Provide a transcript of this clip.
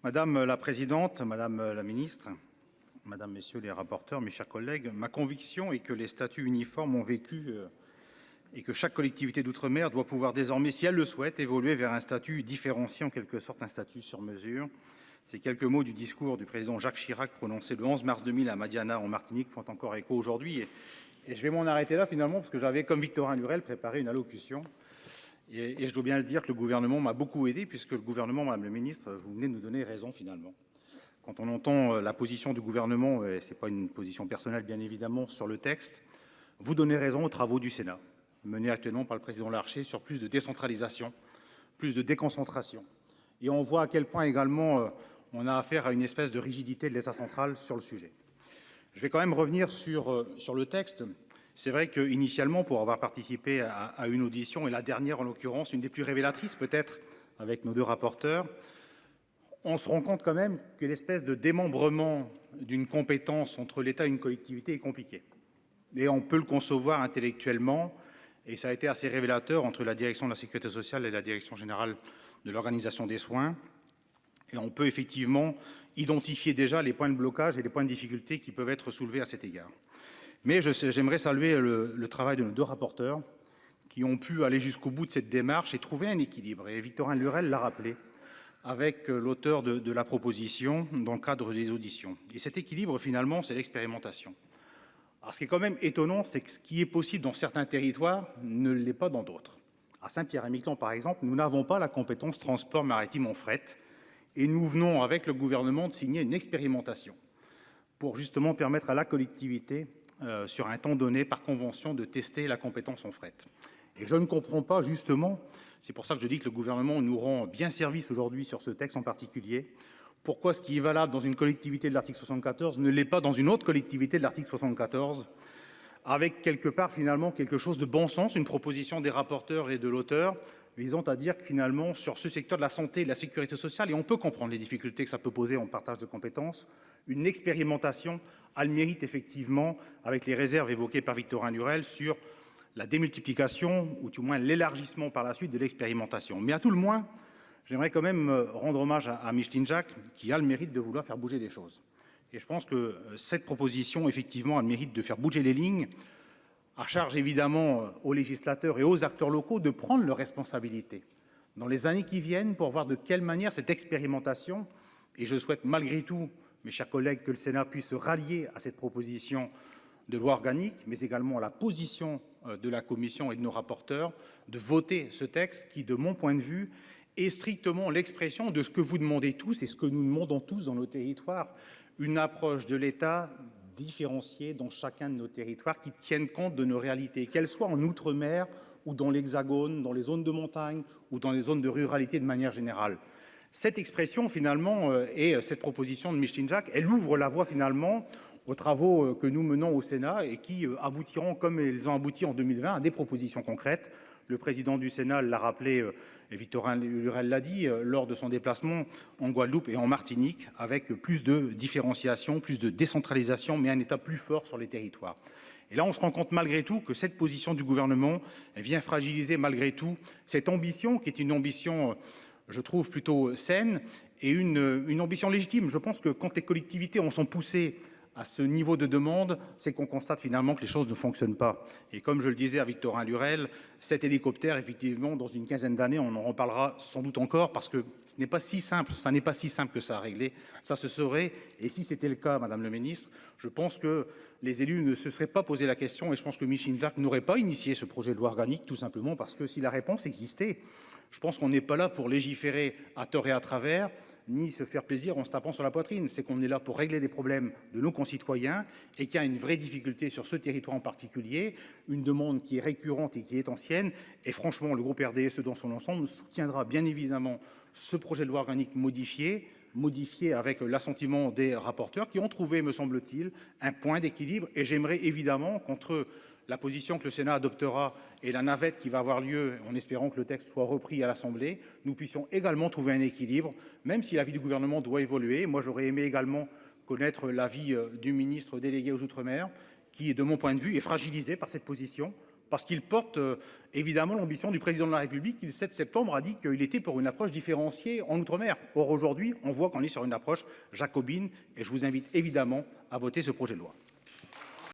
Madame la présidente, madame la ministre, madame, messieurs les rapporteurs, mes chers collègues, ma conviction est que les statuts uniformes ont vécu et que chaque collectivité d'outre-mer doit pouvoir désormais, si elle le souhaite, évoluer vers un statut différencié, en quelque sorte un statut sur mesure. Ces quelques mots du discours du président Jacques Chirac prononcé le 11 mars 2000 à Madiana en Martinique font encore écho aujourd'hui. Et je vais m'en arrêter là finalement parce que j'avais, comme Victorin Lurel, préparé une allocution. Et je dois bien le dire que le gouvernement m'a beaucoup aidé, puisque le gouvernement, madame le ministre, vous venez de nous donner raison finalement. Quand on entend la position du gouvernement, et ce n'est pas une position personnelle bien évidemment, sur le texte, vous donnez raison aux travaux du Sénat, menés actuellement par le président Larcher sur plus de décentralisation, plus de déconcentration. Et on voit à quel point également on a affaire à une espèce de rigidité de l'État central sur le sujet. Je vais quand même revenir sur le texte. C'est vrai qu'initialement, pour avoir participé à une audition, et la dernière en l'occurrence, une des plus révélatrices peut-être, avec nos deux rapporteurs, on se rend compte quand même que l'espèce de démembrement d'une compétence entre l'État et une collectivité est compliqué. Et on peut le concevoir intellectuellement, et ça a été assez révélateur entre la direction de la sécurité sociale et la direction générale de l'organisation des soins. Et on peut effectivement identifier déjà les points de blocage et les points de difficulté qui peuvent être soulevés à cet égard. Mais j'aimerais saluer le travail de nos deux rapporteurs qui ont pu aller jusqu'au bout de cette démarche et trouver un équilibre. Et Victorin Lurel l'a rappelé avec l'auteur de la proposition dans le cadre des auditions. Et cet équilibre, finalement, c'est l'expérimentation. Alors, ce qui est quand même étonnant, c'est que ce qui est possible dans certains territoires ne l'est pas dans d'autres. À Saint-Pierre-et-Miquelon, par exemple, nous n'avons pas la compétence transport maritime en fret. Et nous venons, avec le gouvernement, de signer une expérimentation pour justement permettre à la collectivité, sur un temps donné, par convention, de tester la compétence en fret. Et je ne comprends pas, justement, c'est pour ça que je dis que le gouvernement nous rend bien service aujourd'hui sur ce texte en particulier, pourquoi ce qui est valable dans une collectivité de l'article 74 ne l'est pas dans une autre collectivité de l'article 74, avec quelque part, finalement, quelque chose de bon sens, une proposition des rapporteurs et de l'auteur, visant à dire que finalement, sur ce secteur de la santé et de la sécurité sociale, et on peut comprendre les difficultés que ça peut poser en partage de compétences, une expérimentation a le mérite effectivement, avec les réserves évoquées par Victorin Lurel, sur la démultiplication, ou du moins l'élargissement par la suite de l'expérimentation. Mais à tout le moins, j'aimerais quand même rendre hommage à Micheline Jacques, qui a le mérite de vouloir faire bouger les choses. Et je pense que cette proposition, effectivement, a le mérite de faire bouger les lignes, à charge évidemment aux législateurs et aux acteurs locaux de prendre leurs responsabilités dans les années qui viennent pour voir de quelle manière cette expérimentation, et je souhaite malgré tout, mes chers collègues, que le Sénat puisse se rallier à cette proposition de loi organique, mais également à la position de la Commission et de nos rapporteurs, de voter ce texte qui, de mon point de vue, est strictement l'expression de ce que vous demandez tous et ce que nous demandons tous dans nos territoires, une approche de l'État différenciée dans chacun de nos territoires qui tienne compte de nos réalités, qu'elles soient en outre-mer ou dans l'Hexagone, dans les zones de montagne ou dans les zones de ruralité de manière générale. Cette expression, finalement, et cette proposition de Micheline Jacques, elle ouvre la voie, finalement, aux travaux que nous menons au Sénat et qui aboutiront, comme ils ont abouti en 2020, à des propositions concrètes. Le président du Sénat l'a rappelé, et Victorin Lurel l'a dit, lors de son déplacement en Guadeloupe et en Martinique, avec plus de différenciation, plus de décentralisation, mais un État plus fort sur les territoires. Et là, on se rend compte malgré tout que cette position du gouvernement vient fragiliser malgré tout cette ambition, qui est une ambition, je trouve, plutôt saine et une ambition légitime. Je pense que quand les collectivités en sont poussées à ce niveau de demande, c'est qu'on constate finalement que les choses ne fonctionnent pas. Et comme je le disais à Victorin Lurel, cet hélicoptère, effectivement, dans une quinzaine d'années, on en reparlera sans doute encore, parce que ce n'est pas si simple, ça n'est pas si simple que ça à régler. Ça se saurait, et si c'était le cas, Madame le Ministre, je pense que les élus ne se seraient pas posé la question, et je pense que Micheline Jacques n'aurait pas initié ce projet de loi organique, tout simplement parce que si la réponse existait, je pense qu'on n'est pas là pour légiférer à tort et à travers, ni se faire plaisir en se tapant sur la poitrine. C'est qu'on est là pour régler des problèmes de nos concitoyens et qu'il y a une vraie difficulté sur ce territoire en particulier, une demande qui est récurrente et qui est ancienne. Et franchement, le groupe RDSE dans son ensemble soutiendra bien évidemment ce projet de loi organique modifié avec l'assentiment des rapporteurs qui ont trouvé, me semble-t-il, un point d'équilibre. Et j'aimerais évidemment qu'entre la position que le Sénat adoptera et la navette qui va avoir lieu, en espérant que le texte soit repris à l'Assemblée, nous puissions également trouver un équilibre, même si l'avis du gouvernement doit évoluer. Moi, j'aurais aimé également connaître l'avis du ministre délégué aux Outre-mer, qui, de mon point de vue, est fragilisé par cette position, parce qu'il porte évidemment l'ambition du président de la République qui, le 7 septembre, a dit qu'il était pour une approche différenciée en outre-mer. Or, aujourd'hui, on voit qu'on est sur une approche jacobine et je vous invite évidemment à voter ce projet de loi.